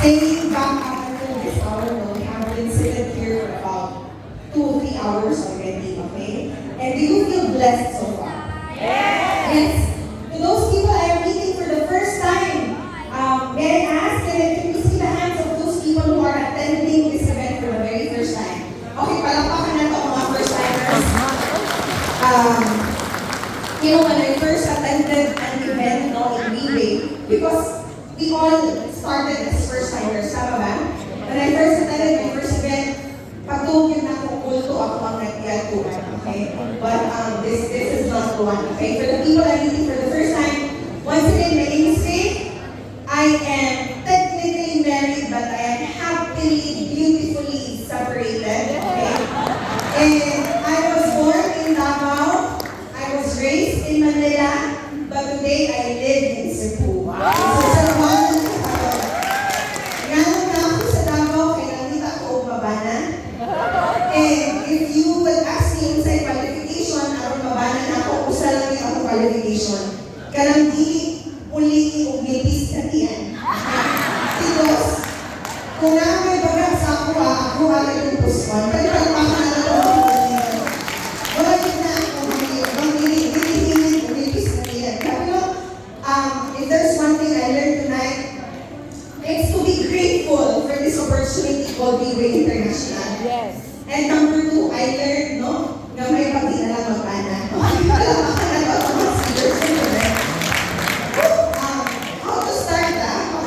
Staying back up until this hour, no, we have been sitting here for about 2 or 3 hours already, okay? And do you feel blessed so far? Yes. To those people I am meeting for the first time, may I ask, can we see the hands of those people who are attending this event for the very first time? Okay, palakpakan na ito mga first timers. When I first attended an event in Riway, because we all started as first timers, tama ba? When I first attended my first event, patugin na kung kulto ako ang nagtiatuan, okay? But this is not the one, okay? For the people I'm meeting for the first time, once again, my name is Faith. I am technically married, but I am happily, beautifully separated, okay? And I was born in Davao. I was raised in Manila, but today I live in Cebu. Wow. So sa mga ngayon na ako sa Davao, kaya nakita ko mabanan. And if you would ask me inside qualification, ako mabanan ako, usa lang yung ako qualification. Kanang di uli umipis na tiyan. Because, kung na may bagay sa ako ang yung puspon. Pero pagpaka na ako ang puspon. Wala yun na ako, hindi umipis na tiyan. Pero, if there's one thing I learned tonight, it's to be grateful for this opportunity called Riway International. Yes. And number 2, I learned, na may pati na lang magpana. Palakpakan na ito ang mga speakers ko, right? How to start,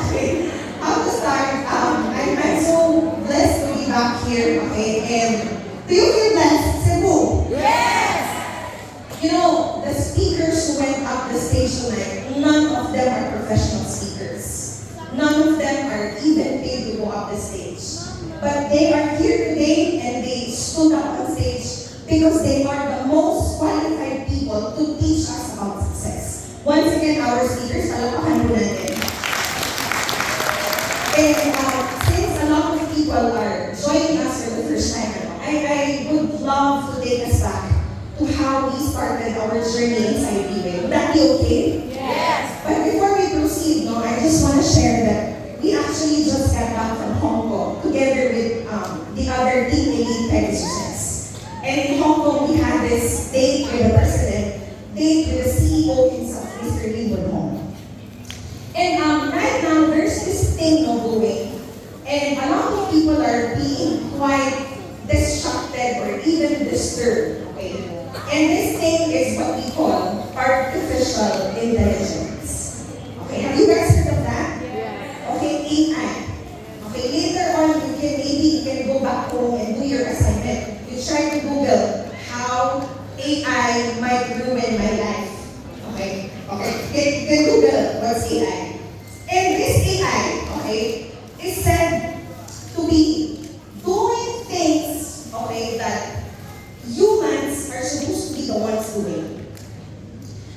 okay? How to start, I'm so blessed to be back here, okay? And do you feel blessed, Cebu? Yes. The speakers who went up the stage tonight, none of them are professional speakers. None of them are even paid to go up the stage. But they are here today and they stood up on stage because they are the most qualified people to teach us about success. Once again, our speakers, palakpakan po natin. And since a lot of people are joining us for the first time, I would love to take us back to how we started our journey inside Riway. Would that be okay? Yes. But before we proceed, I just want to share that we actually just got back from Hong Kong together with the other team elite Pegasuses. And in Hong Kong, we had this date with the president, date with the CEO himself, Mr. Hong. And right now, there's this thing going, and a lot of people are being quite distracted or even disturbed. Okay? And this thing is what we call artificial intelligence. Okay, have you guys heard of that? Okay, AI. Okay, later on, you can go back home and do your assignment. You try to Google how AI might ruin my life. Okay, you can Google what's AI. And this AI, okay, is said to be doing things, okay, that humans are supposed to be the ones doing.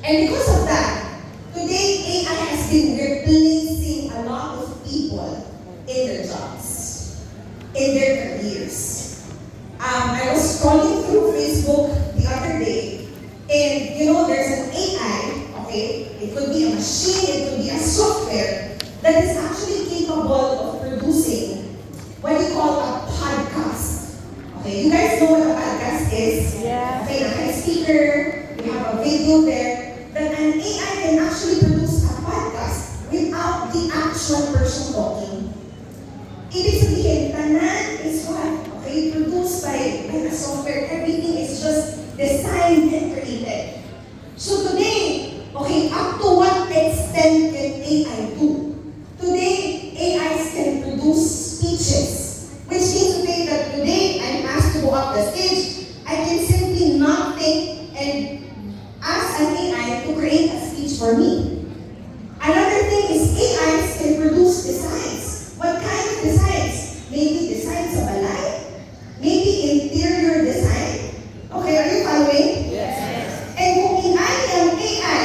And because of that, today AI has been replacing a lot of people in their jobs, in their careers. I was scrolling through Facebook the other day, and there's an AI, okay? It could be a machine, it could be a software that is actually capable of producing what you call a podcast. Okay, you guys know what a podcast is? Yeah. Okay, a speaker, you have a video there, that an AI can actually produce a podcast without the actual person talking. Ibig sabihin, tanan is what? Okay, produced by a software. Everything is just designed and created. So today, okay, up to what extent can AI do? Today, AIs can produce speeches, which means that today I'm asked to go up the stage. I can simply not think and ask an AI to create a speech for me. Another thing is AIs can produce designs. What kind of designs? Maybe designs of a life, maybe interior design. Okay, are you following? Yes. And kung AI ang AI,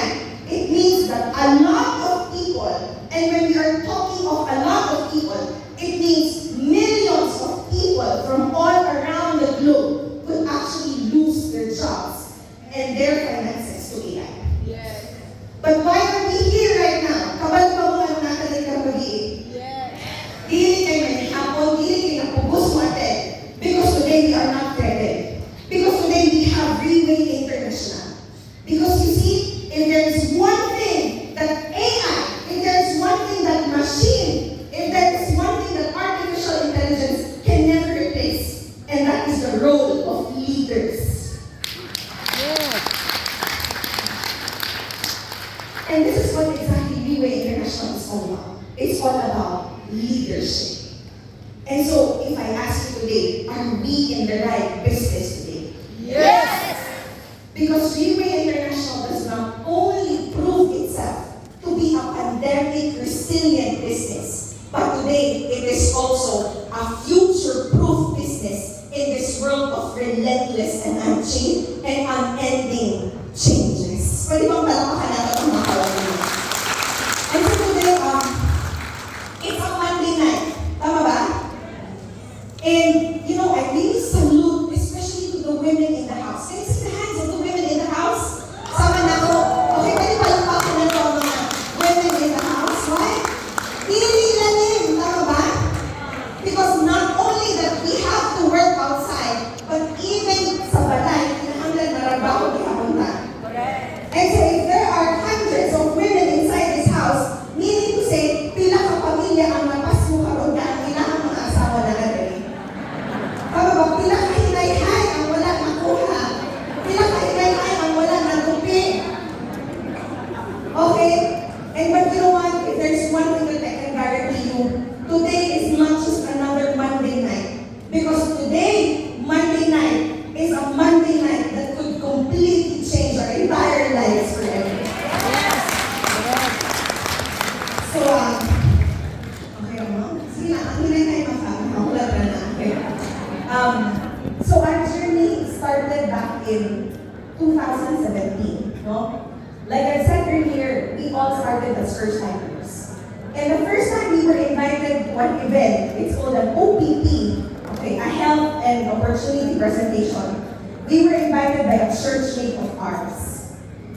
it means that a lot of people, and when we are talking of a lot of people, it means millions of people from all around the globe could actually lose their jobs and their finances to AI. Yes. But why leadership. And so, if I ask you today, are we in the right business today? Yes. Because Riway International does not only prove itself to be a pandemic resilient business, but today it is also a future-proof business in this world of relentless and unending changes. Pwede bang palakpakan natin ang mga kawalin? And so today, it's a Monday night. Tama ba? And, I really salute, especially to the women in the house. Can you see the hands of the women in the house? Sama na ko. Okay, pwede palakpakan na ito ang mga women in the house. Why? Hindi na din. Tama ba? Because not only that we have to work outside, but even sa balay, kinahanglan na rabaho kihapunta. Correct. And so if there are hundreds of women inside this house, meaning to say, pila ka pamilya ang napas mo karon ka, pila ang mga asawa na natin. Tama ba? Pila ka hinay-hay ang wala nakuha. Pila ka hinay-hay ang wala natupi. Okay? And but you know what? If there's one thing that I can guarantee you, today is not just another Monday night. Because today, Monday night, is a Monday night that could completely change our entire lives forever. So, okay, sige na, ang hinay-hay makakulat na na. Okay. So our journey started back in 2017, no? Like I said earlier, we all started as first-timers. And the first time we were invited to an event, it's called an OPP, okay, a health and opportunity presentation. We were invited by a churchmate of ours.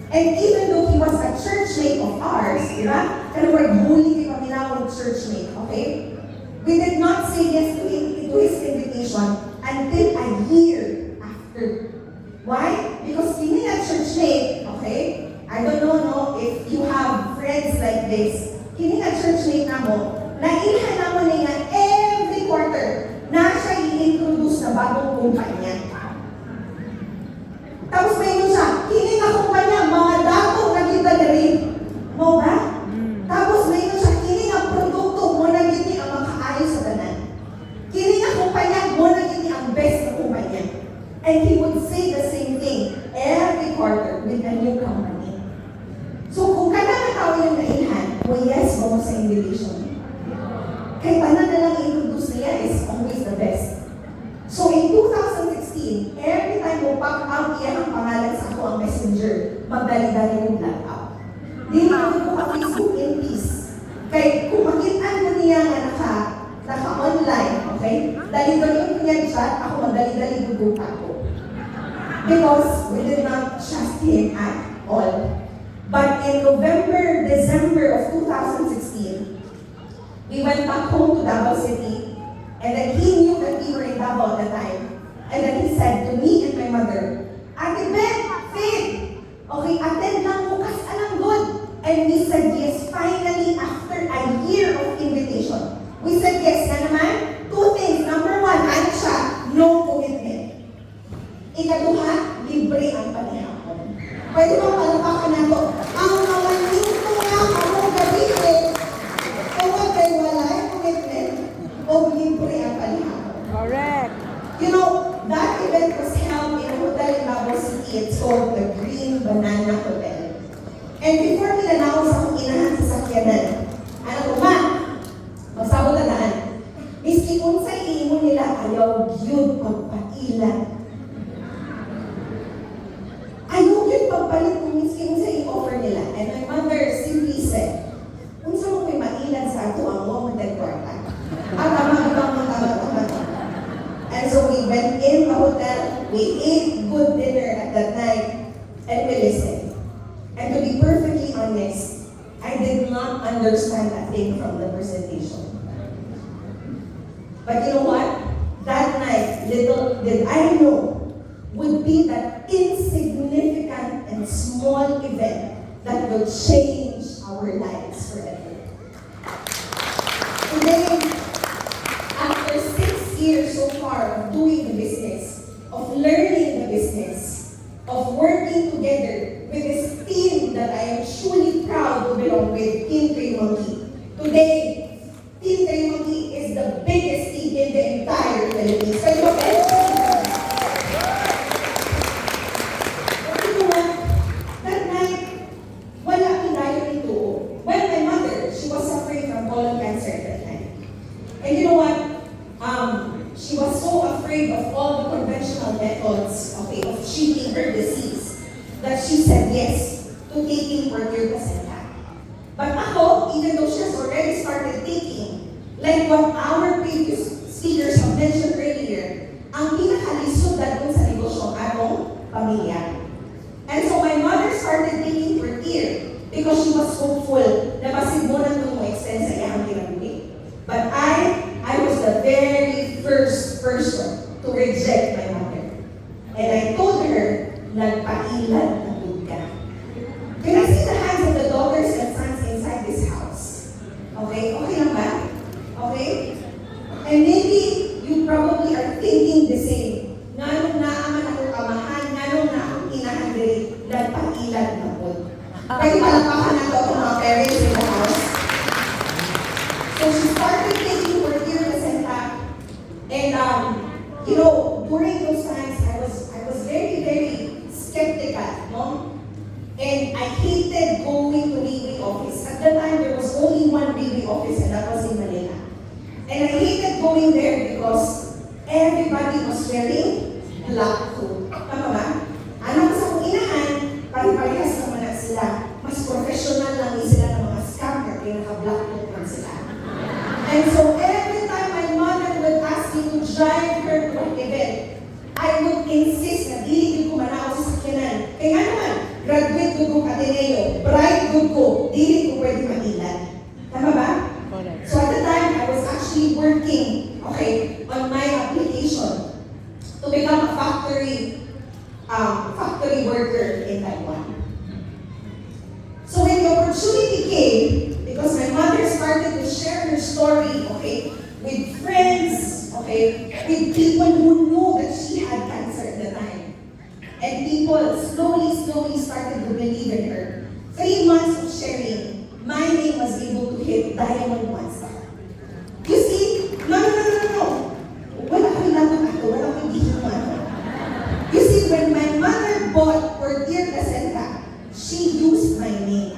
And even though he was a churchmate of ours, di ba? Pero we're bully kay paminawang churchmate, okay? We did not say yes to his invitation until a year after. Why? Because kini nga churchmate, okay? I don't know if you have friends like this. Kini nga churchmate na mo, nailhan na mo nga every quarter na siya i-introduce na bagong kumpanya. Tapos may yun siya, kini nga kumpanya, mga dato na kita na rin. Mo ba? Tapos may yun siya, kini nga produkto mo na gini ang makaayos sa tanan. Kini nga kumpanya, mo na gini ang best na kumpanya. And he would say the same thing every quarter with a new company. So kung ka na tao yung nailhan, o yes mo sa invitation. Kaya tanan na lang i-introduce niya is always the best. So in 2016, every time mo pop out iya ang pangalan sa ako ang messenger, magdali-dali yung laptop. Dili ko ka Facebook in peace. Kaya kung makitaan mo niya nga naka-online, okay? Dali-dali yung niya chat, ako magdali-dali yung ako. Because we did not trust him at all. But in November, December of 2016, we went back home to Davao City, and then he knew that we were in Davao at the time. And then he said to me and my mother, Ate Beth, Faith, okay, attend lang mo kasi anong good. And we said yes, finally, after a year of invitation. We said yes na naman. Two things. Number one, ano siya? No commitment. Ikaduha, libre ang panihapon. Pwede mo palapakan na to. Ang namanito nga ako gabihin, kung kay wala yung commitment, o libre ang panihapon. Correct. You know, that event was held in a hotel in Davao City. It's called the Green Banana Hotel. And before nila-announce akong inahan sa sakyanan, ano ko, ma, magsabot na daan. Miski kung sa iimo nila, ayaw yun pagpailan. Ayaw yun pagpalit kung miski kung sa i-offer nila. And my mother simply said, kung sa mo may mailan sa ato ang mo, matagwarta. Tama. And so we went in the hotel, we ate good dinner at that night, and we listened. And to be perfectly honest, I did not understand a thing from the presentation. But you know what? That night, little did I know, would be that insignificant and small event that will change our lives forever. Today, after 6 years so far of doing the business, of learning the business, of working together with this team that I am truly proud to belong with, Team Monkey. Today, Team Philippines. Kayo ba, Ben? But you know what? That night, wala akong diary to. Well, my mother, she was suffering from colon cancer at that time. And you know what? She was so afraid of all the conventional methods, okay, of treating her disease, that she said yes to taking Portier placenta. But ako, even though she has already started taking, like what our previous speakers have mentioned earlier, ang pinakalisod na dun sa negosyo ang atong pamilya. And so my mother started taking Portier because she was hopeful na basig mo na itong extend sa iyang kinabuhi. But I was the very first person to reject my mother. And I told her, nagpailan na good ka. Can I see the hands of the daughters and sons inside this house? Okay? Okay lang ba? Okay? And maybe you probably are thinking the same. Nganong naaman ako kamahan, nganong na akong inahandiri, nagpailan na good. Pwede palakpakan na ito mga parents in the house. So she started taking Portier placenta, and you know, during those times, I was very, very skeptical, no? And I hated going to Riway office. At that time, there was only one Riway office, and that was in Manila. And I hated going there because everybody was wearing black coat. Tama ba? Ano sa kong inahan, pari-parehas naman na sila. Mas professional lang sila ng mga scammer, kaya naka-black coat lang sila. And so every time my mother would ask me to drive her to an event, I would insist na dili ko manaw sa sakyanan. Kaya nga naman, graduate ko kong Ateneo, bride ko, dili ko pwede mag-ilan. Tama ba? So at the time, I was actually working, okay, on my application to become a factory worker in Taiwan. So when the opportunity came, because my mother started to share her story, okay, with friends, okay, with people who knew that she had cancer at the time. And people slowly started to believe in her. 3 months of sharing, my name was able to hit Diamond 1 star. You see, no. Wala ko lang ako, wala ko gihingan. You see, when my mother bought Portier placenta, she used my name.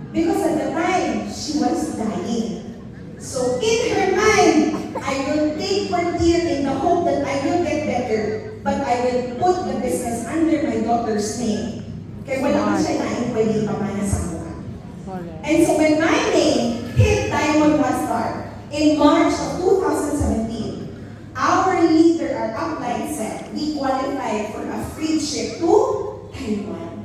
Because at the time, she was dying. So in her mind, I will take Portier in the hope that I will get better, but I will put the business under my daughter's name. Kaya wala man siya naing pwede pamana sa mukha. And so when my name hit Diamond 1 star in March of 2017, our leader, our upline said, we qualified for a free trip to Taiwan.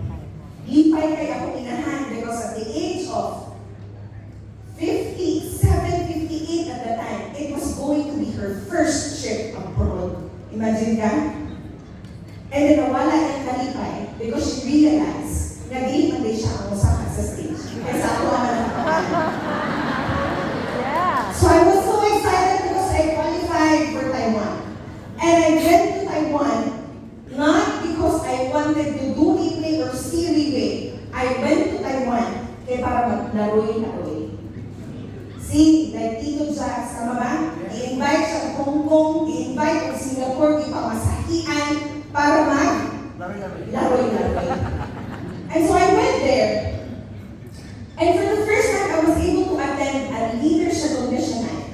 Lipay kay ako inahan because at the age of 57, 58 at the time, it was going to be her first trip abroad. Imagine ka? And then nawala yung kalipay because she realized na di man siya ang usapan sa stage. Kaya sa ako naman ang So I was so excited because I qualified for Taiwan. And I went to Taiwan not because I wanted to do Riway or see Riway. I went to Taiwan kaya para maglaroy-laroy. See, like Tito Jacks, tama ba? I-invite siya sa Hong Kong, i-invite sa Singapore, ipamasahian para mag-laroy-laroy. And so I went there. And for the first time, I was able to attend a leadership audition night.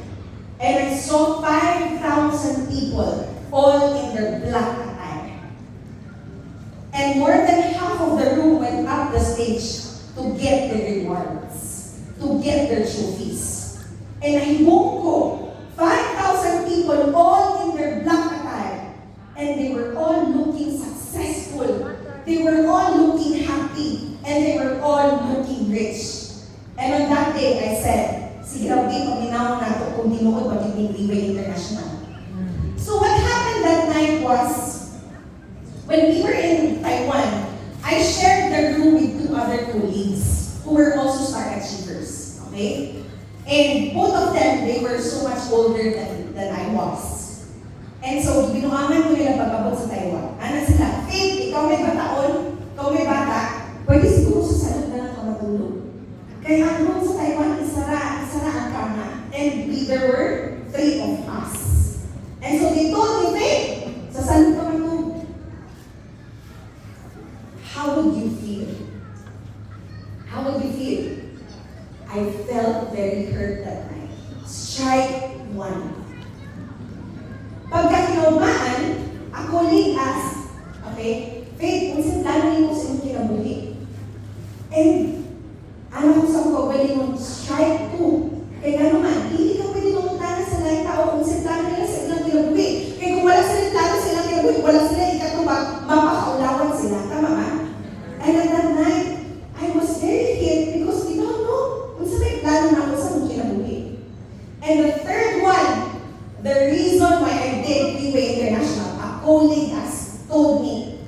And I saw 5,000 people, all in their black attire. And more than half of the room went up the stage to get their rewards, to get their trophies. And I won't go. 5,000 people, all in their black attire. And they were all looking successful. They were all looking happy. And they were all looking rich. And on that day, I said, sige raw, pag-inaw na ito kung tinuod magiging Riway International. So what happened that night was, when we were in Taiwan, I shared the room with 2 other colleagues who were also star achievers. Okay? And both of them, they were so much older than I was. And so, binuangan ko nila pag-abot sa Taiwan. Ano sila? Faith, ikaw may bataon, ikaw may bata, pwede siguro sa salud na lang ka matulog. Kaya ang room sa Taiwan, isara ang kama. And there were 3 of us. And so they told me, Faith, sasali ka man to. How would you feel? How would you feel? I felt very hurt that night. Strike one. Pagka kinaumaan, ako late asked, okay, Faith, kung saan plano mo sa inyong kinabuhi? And, ano ko sa mga pwede mong strike two. Kaya nga naman, hindi ka pwede mamutana sa lahat tao kung saan plano nila sa ilang kinabuhi. Kaya kung wala silang plano sa ilang kinabuhi, wala sila ikatubag, mapakaulawan sila. Tama ba? And at that night, I was very hit because we don't know kung saan may plano na ako sa ilang kinabuhi. And the third one, the reason why I did Riway International, a colleague has told me,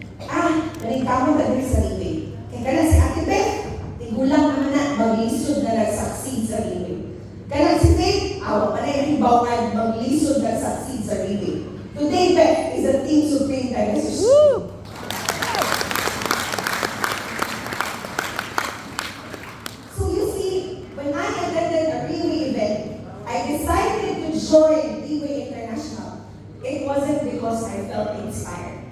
nalintamo ba din sa Riway? Kaya ka na si Ate Beth, tigulang naman na, maglisod na nag-succeed sa Riway. Kaya si Faith, awa pa na yung hibawan, maglisod na nag-succeed sa Riway. Today, Beth is a Team Supreme Pegasus. So you see, when I attended a Riway event, I decided to join Riway International. It wasn't because I felt inspired.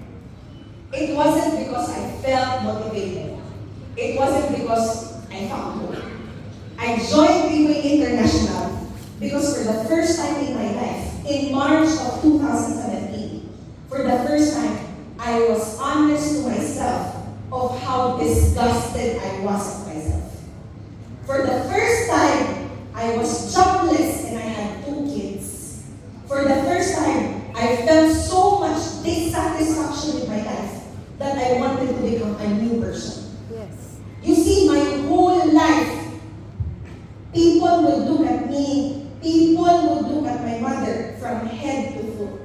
It wasn't because I felt motivated. It wasn't because I found hope. I joined Riway International because for the first time in my life, in March of 2017, for the first time, I was honest to myself of how disgusted I was of myself. For the first time, I was jobless and I had 2 kids. For the first time, I felt so much dissatisfaction with my life that I wanted to become a new person. Yes. You see, my whole life, people would look at me, people would look at my mother from head to foot,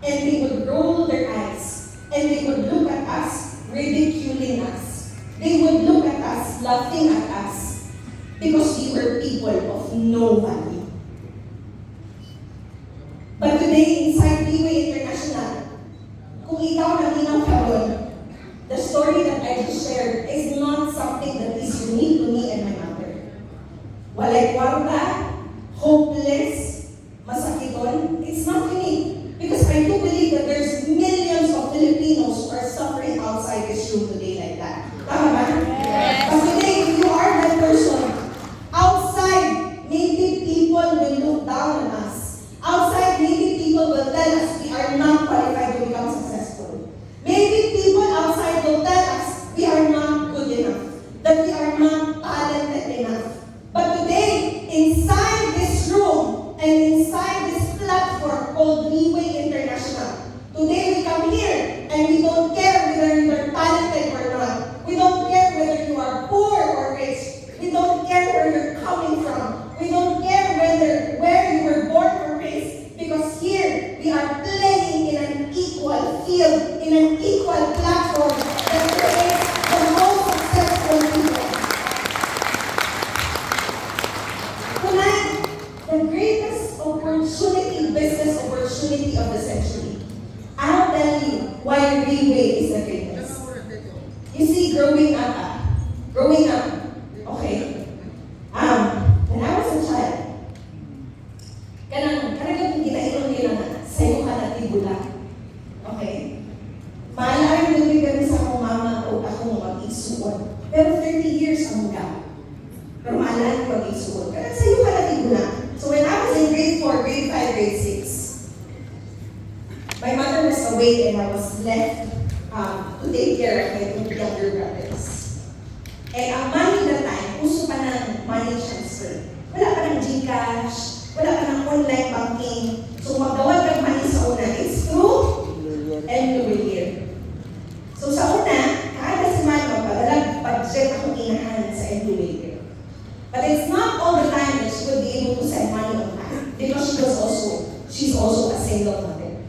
and they would roll their eyes, and they would look at us, ridiculing us. They would look at us, laughing at us, because we were people of no value. But today, inside Riway International, kung ikaw na karon, the story that I just shared is not something that is unique to me and my mother. Walay kwarta, hopeless, masakiton, it's not unique. Because I do believe that there's millions of Filipinos who are suffering outside this room today like that. Tama ba? Yes. But today, if you are that person, outside, maybe people will look down on us. Outside, maybe people will tell us we are not qualified to become successful. Maybe people outside will tell us we are not good enough, that we are not talented enough. But today, inside this room and inside this platform called Riway International, today we come here and we don't care whether you are talented or not. We don't care whether you are poor or rich. We don't care where you're coming from. We don't care where you were born or raised. Because here, we are playing in an equal field, in an equal platform that creates the most successful people. Tonight, the greatest opportunity, business opportunity of the century. I'll tell you why Riway is the greatest. You see, growing up, okay, when I was a child, kanang ginairon nila na sayo ka na tibula. Okay? Maalaring nabig kami sa akong mama o akong mag-isuon. Pero 30 years ang mula. Pero maalaring mag-isuon. Kanang sayo ka na tibula. So when I was in grade 4, grade 5, grade 6, my mother was away and I was left to take care of my 2 younger brothers. And ang money that time, uso pa ng money transfer. Wala pa ng GCash, wala ka ng online banking. So magdawag kang money sa una, it's through Enluwilier. So sa una, kada semana magpadalag budget akong inahan sa Enluwilier. But it's not all the time that she would be able to send money on time because she's also a single mother.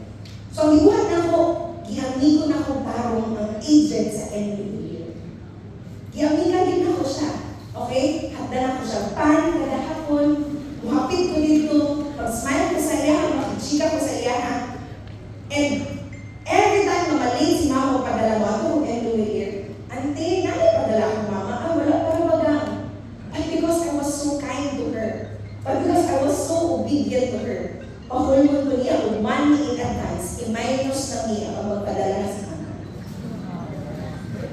So ang ibuhat na ako, gihamni ko na akong tarong ang agent sa Enluwilier. Gihamni din ako siya. Okay? Hagdan ako siya pan, kada hapon, muhapit ko dito, pag-smile ko sa iya, makikika ko sa iya. And every time na mali si mama o padala mo ako, Enluwilier, ante, nani padala ko mama? Wala para bagang. But because I was so kind to her, but because I was so obedient to her, pahulmon ko niya kung money in advance, i-minus na niya ang magpadala sa kanan.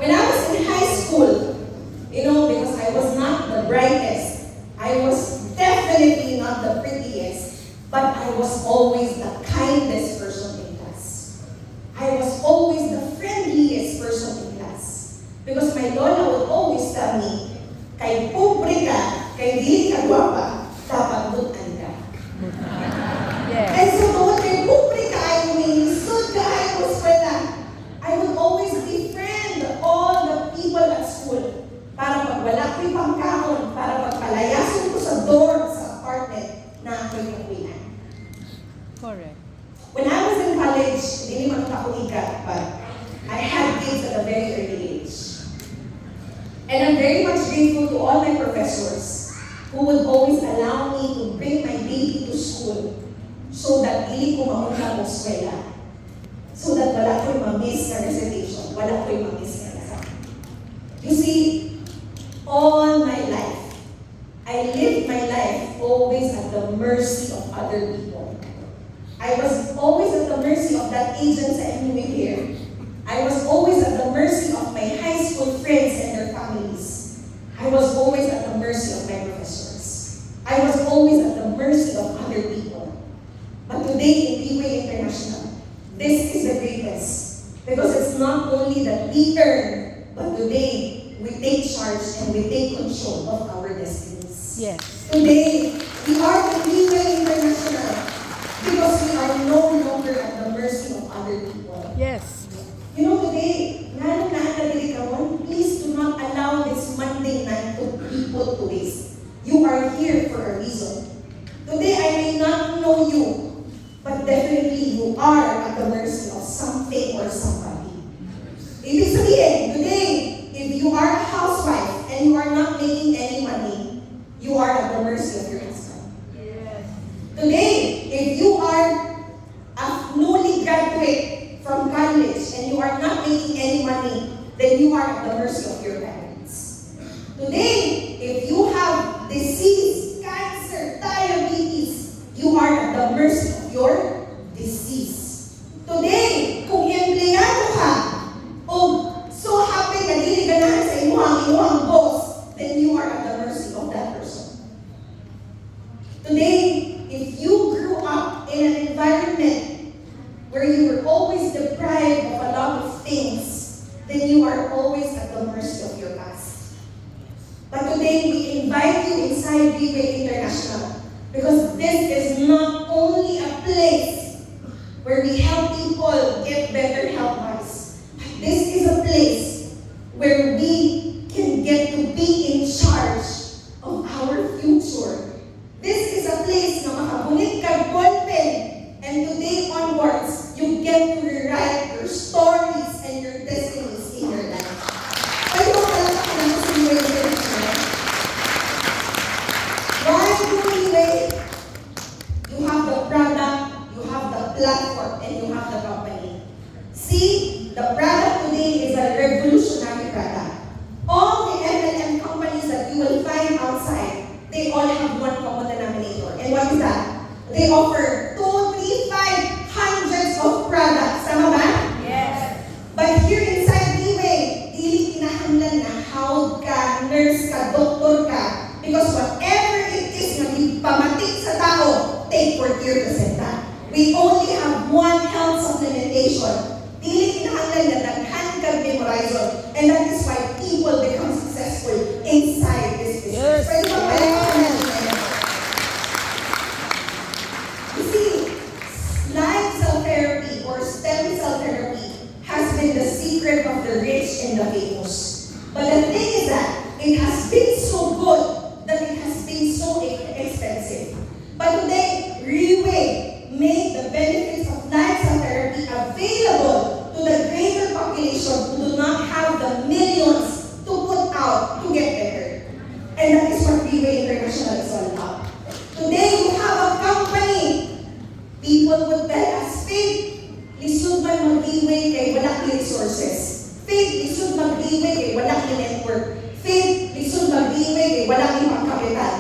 When I was in high school, because I was not the brightest, I was definitely not the prettiest, but I was always the kindest person in class. I was always the friendliest person in class. Because my lola would always tell me, kay pobre ka, kay dili ka gwapa, dapat butan ka. Yes. And so doon kay pobre ka, ay uminisod ka, ay eskwela. I would always befriend all the people at school para pag wala ko'y pangkahon, para pag palayasin ko sa dorm, sa apartment, na ako'y uwian. Correct. When I was in college, hindi naman ako ikat, but I had kids at a very early age. And I'm very much grateful to all my professors who would always allow me to bring my baby to school so that dili ko maunta mo eskwela. So that wala ko'y ma-miss na recitation, wala ko'y ma-miss na lesson. You see, all my life, I lived my life always at the mercy of other people. I was always at the mercy of that agent sa MUA here. I was always at the mercy of my high school friends and their families. I was always at the mercy of my professors. I was always at the mercy of other people. But today in Riway International, this is the greatest. Because it's not only that we earn, but today, we take charge and we take control of our destinies. Yes. Today, we are the Riway International because we are no longer at the mercy of other people. Yes. Today, please do not allow this Monday night to be put to waste. You are here for a reason. Today, I may not know you, but definitely you are at the mercy of something or somebody. Ibig sabihin, today, if you are a housewife and you are not making any money, you are at the mercy of your husband. Yes. Today, if you are a newly graduate from college and you are not making any money, then you are at the mercy of your parents. Today, if you have disease, cancer, diabetes, you are at the mercy of your disease. Today, kung empleyado ka, o so happy na dili ganahan sa imuhang boss, then you are at the mercy of that person. Today, if you grew up in an environment where you were always deprived of a lot of things, then you are always at the mercy of your past. But today, we invite you inside Riway International because this is not only a place where we help people get better health-wise. This is a place where we can get to be in charge of our future. This is a place na makabulit ka ballpen, and today onwards, you get to rewrite your stories and your destinies in your life. Pwede mo kalata ka ng Riway International. Why do Riway? You have the product, you have the platform, and you have the company. See, the product today is a revolutionary product. All the MLM companies that you will find outside, they all have one common denominator. And what is that? They offer 2, 3, 5 hundreds of products. Tama ba? Yes. But here inside Riway, dili kinahanglan na hawd ka, nurse ka, doktor ka. Because whatever it is na pamatik sa tao, take for care to set that. We only have one health supplementation. Dili kinahanglan na daghan kag memorizer. And that is why people become successful inside this business. Yes. Pwede ba pala? You see, live cell therapy or stem cell therapy has been the secret of the rich and the famous. But the thing is that it has been so good that it has been so expensive. But today, Riway made the benefits of live cell therapy available to the greater population who do not have the millions to put out to get better. And that is what Riway International is all about. Today, you have a company. People would tell us, Faith, lisod man mag-Riway kay wala ki resources. Faith, lisod mag-Riway kay wala ki network. Faith, lisod mag-Riway kay wala ki pangkapital.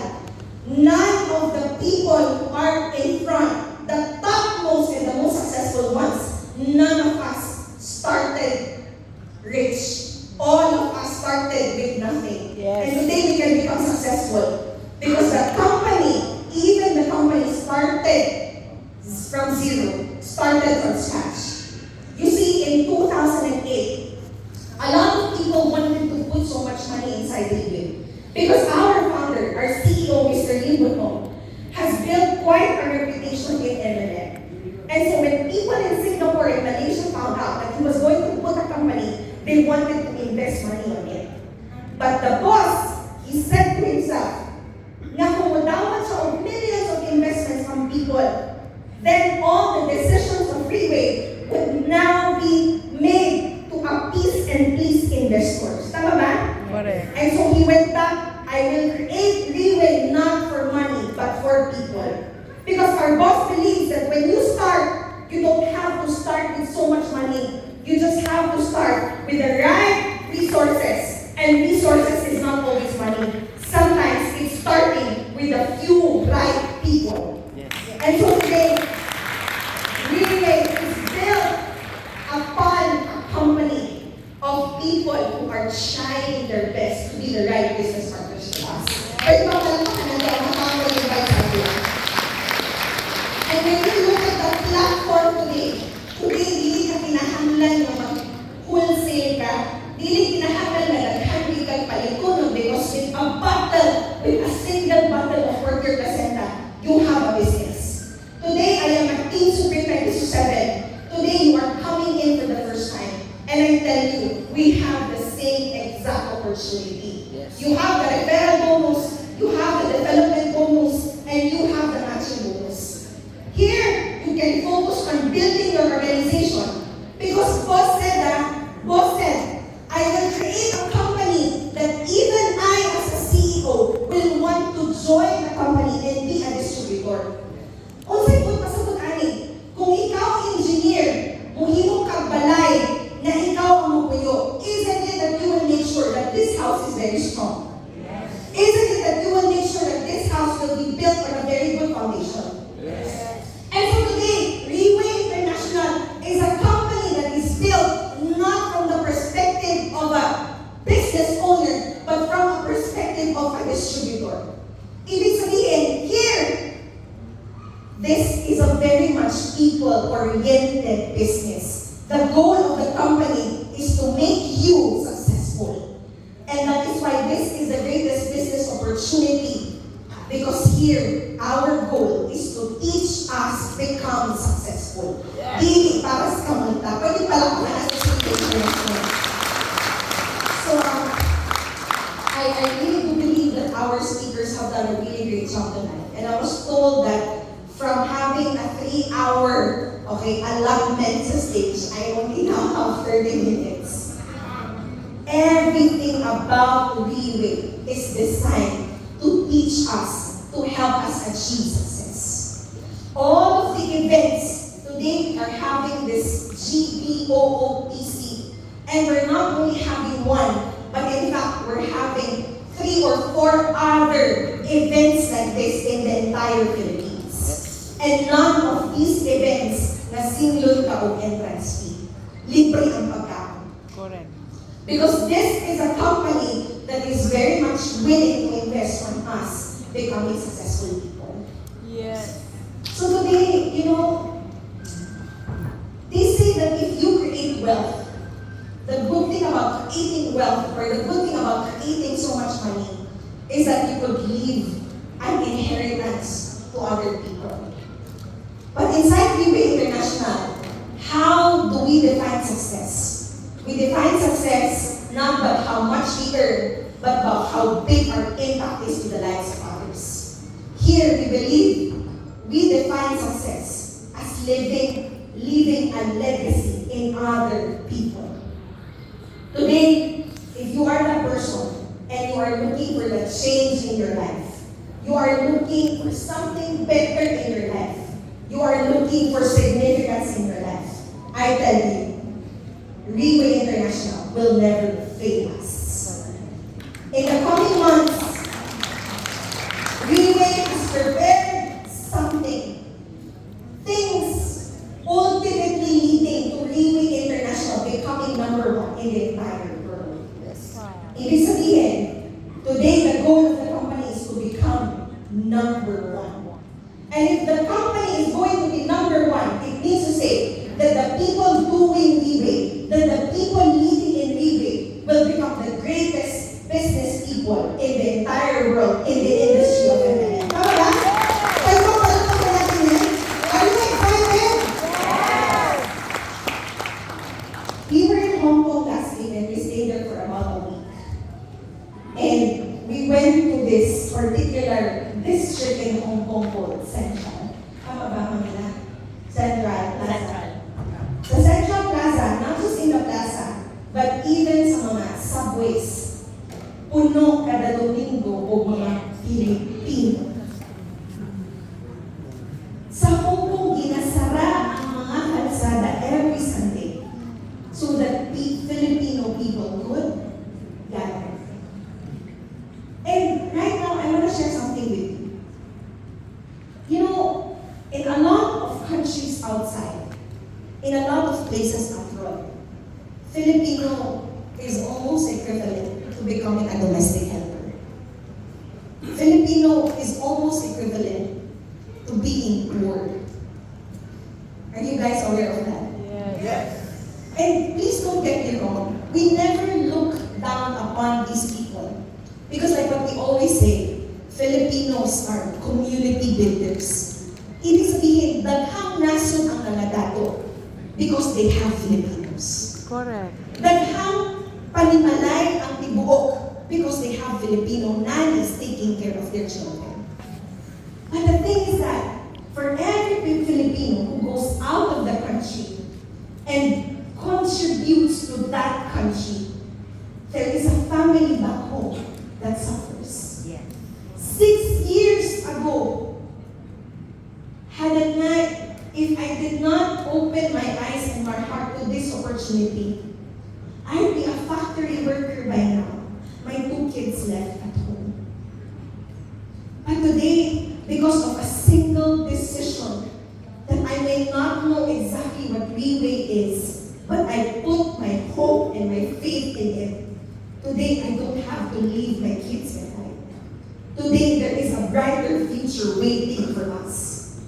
None of the people who are in front that from zero, started from scratch. You see, in 2008, a lot of people wanted to put so much money inside Riway because our founder, our CEO, Mr. Lim, has built quite a reputation in MLM. And so when people in Singapore and Malaysia found out that he was going to put a company, they wanted to invest money on it. But the boss, he said to himself, na kung madawat siya of millions of investments from people, then all the decisions of Riway would now be made to appease and please investors. Tama ba? Correct. And so he went back, I will create Riway not for money, but for people. Because our boss believes that when you start, you don't have to start with so much money. You just have to start with the right resources. And resources is not always money. Sometimes it's starting with a few right people. Yes. And so today, Riway is built upon a company of people who are trying their best to be the right business partners to us. Pwede ba palakpakan natin ang family invite sa atin? And when you look at the platform today, dili ka kinahanglan na mag-wholesale ka, dili kinahanglan na nag-handle ka palikunon because with a bottle, with a single bottle of Worker Placenta, you have a business. Today, I am at Team Super 2027. Today, you are coming in for the first time. And I tell you, we have the same exact opportunity. Yes. You have the referral bonus, you have the development bonus, and you have the matching bonus. Here, you can focus on building your organization. Because boss said, I will create a company that even I as a CEO will want to join the company and be a distributor. Unsay pud pasabot ani? Kung ikaw engineer, muhimo kag balay na ikaw ang mupuyo, isn't it that you will make sure that this house is very strong? Yes. Isn't it that you will make sure that this house will be built on a very good foundation? Yes. And so today, Riway International is a company that is built not from the perspective of a business owner, but from a perspective of a distributor. Ibig sabihin, here, this is a very much people-oriented business. The goal of the company is to make you successful. And that is why this is the greatest business opportunity. Because here, our goal is to teach us become successful. Dili para sa kamanta. Pwede pala ko na sa situation. So, I really do believe that our speakers have done a really great job tonight. And I was told that from having a 3-hour allotment sa stage, I only now have 30 minutes. Everything about Riway is designed to teach us, to help us achieve success. All of the events, today we are having this GBOOPC, and we're not only having one, but in fact, we're having 3 or 4 other events like this in the entire Philippines. And none of these events na single ka o entrance fee. Libre ang pagkaon. Correct. Because this is a company that is very much willing to invest on us becoming successful people. Yes. So today, they say that if you create wealth, the good thing about creating wealth or the good thing about creating so much money is that you could leave an inheritance to other people. But inside Riway International, how do we define success? We define success not about how much we earn, but about how big our impact is to the lives of others. Here, we believe we define success as leaving a legacy in other people. Today, if you are that person and you are looking for the change in your life, you are looking for something better in your life, you are looking for significance in your life, I tell you, Riway International will never fail us. In the coming months, Riway has prepared something. Things ultimately leading to Riway International becoming #1 in the entire world. Yes. Ibig sabihin, today the goal of the company is to become #1. And if the company is going to be #1, Sa Hong Kong, ginasara ang mga kalsada every Sunday so that Filipino people could gather. And right now, I want to share something with you. You know, in a lot of countries outside, in a lot of places abroad, Filipino is almost equivalent to becoming a domestic helper. Filipino is almost equivalent to being poor. Are you guys aware of that? Yes. And please don't get me wrong, we never look down upon these people. Because like what we always say, Filipinos are community builders. Ibig sabihin, daghang nasod ang nangadato because they have Filipinos. Correct. Daghang panimalay ang tibuok because they have Filipino nannies taking care of their children. But the thing is that, for every Filipino who goes out of the country and contributes to that country, there is a family back home that suffers. Yes. 6 years ago, if I did not open my eyes and my heart to this opportunity, I'd be a factory worker by now. My 2 kids left at home. But today, because of a single decision that I may not know exactly what Riway is, but I put my hope and my faith in it, today I don't have to leave my kids behind. Today there is a brighter future waiting for us.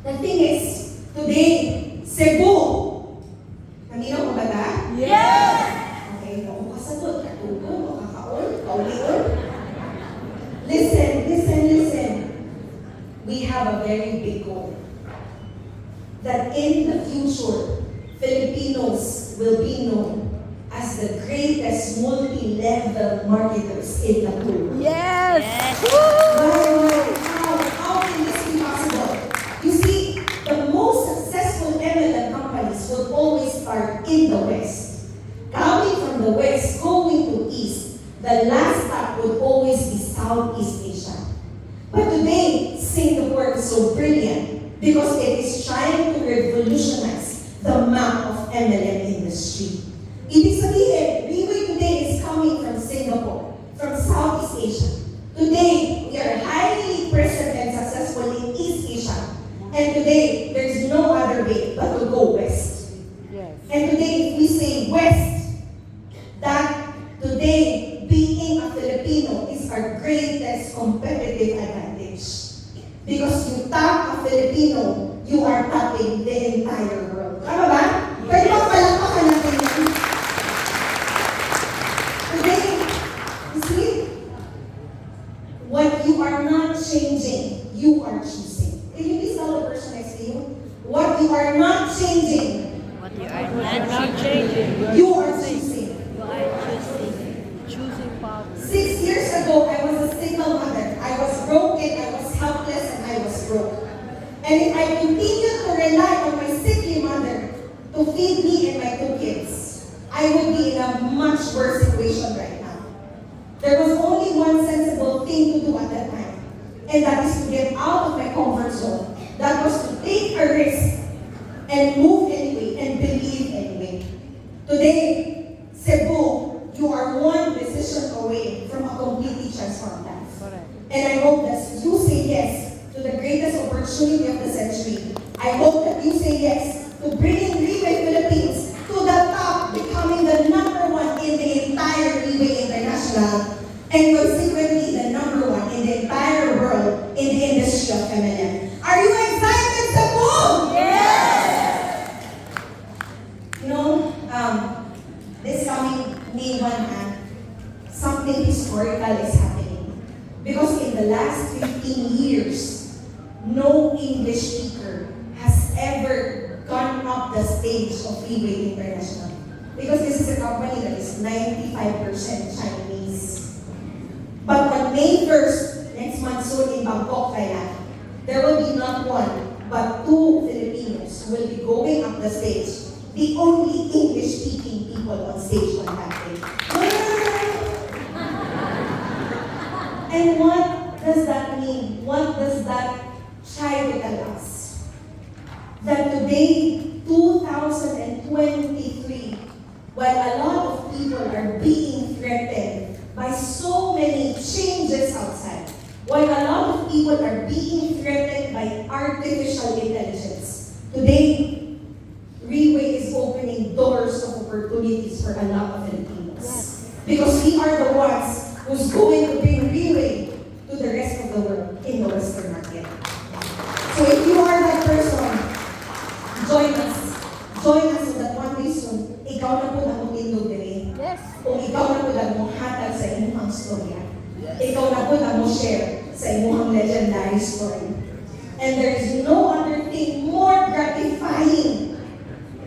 The thing is, today, Cebu, kanino ko ba ta? Yes! Okay, kasagot, katugon, kakaon, kaulion. Listen. We have a very big goal. That in the future, Filipinos will be known as the greatest multi-level marketers in the world. Yes! How can this be possible? You see, the most successful MLM companies will always start in the West. Coming from the West, going to East, the last stop would always be Southeast Asia. But today, Singapore is so brilliant because it is trying to revolutionize the map of MLM industry. Ibig sabihin, Riway today is coming from Singapore, from Southeast Asia. Today, we are highly present and successful in East Asia. And today, there's no other way but to go West. Yes. And today, if we say West, that today, being a Filipino is our greatest competitive advantage. Because you tap a Filipino, you are tapping the entire world. Tama ba? Pwede ba palakpakan natin yan? Today, you see, what you are not changing, you are choosing. Can you please tell the person next to you? What you are not changing, What you are not changing. you are choosing. You are choosing. Choosing power. 6 years ago, I was a single mother. I was broken, I was helpless, and I was broke. And if I continued to rely on my sickly mother to feed me and my 2 kids, I would be in a much worse situation right now. There was only one sensible thing to do at that time, and that is to get out of my comfort zone. That was to take a risk and move anyway and believe anyway. Today, Cebu, you are one decision away from a completely transformed life. Correct. And I hope that you say yes to the greatest opportunity of the century. I hope that you say yes to bringing Riway Philippines to the top, becoming the #1 in the entire Riway International, and consequently the #1 in the entire world in the industry of MLM. Are you excited, Cebu? Yes! You know, this coming May 1, something historical is happening. Because in the last 15 years, no English speaker has ever gone up the stage of Riway International. Because this is a company that is 95% Chinese. But on May 1st, next month soon in Bangkok, Thailand, there will be not 1, but 2 Filipinos who will be going up the stage. The only English-speaking people on stage on that day. And what does that mean? What does that try to tell us? that today, 2023, while a lot of people are being threatened by so many changes outside, while a lot of people are being threatened by artificial intelligence, today, Riway is opening doors of opportunities for a lot of Filipinos. Yes. Because we are the ones who's going to bring Riway to the rest of the world in the Western market. So if you are that person, join us. Join us so that one day soon, ikaw na po na mong indog diri. Yes. O ikaw na po na mong hatag sa imuhang storya. Ikaw na po na mong share sa imuhang legendary story. And there is no other thing more gratifying.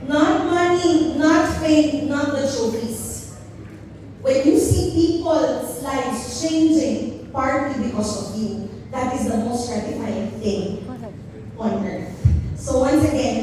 Not money, not fame, not the trophies. When you see people's lives changing partly because of you, that is the most gratifying thing on earth. So once again,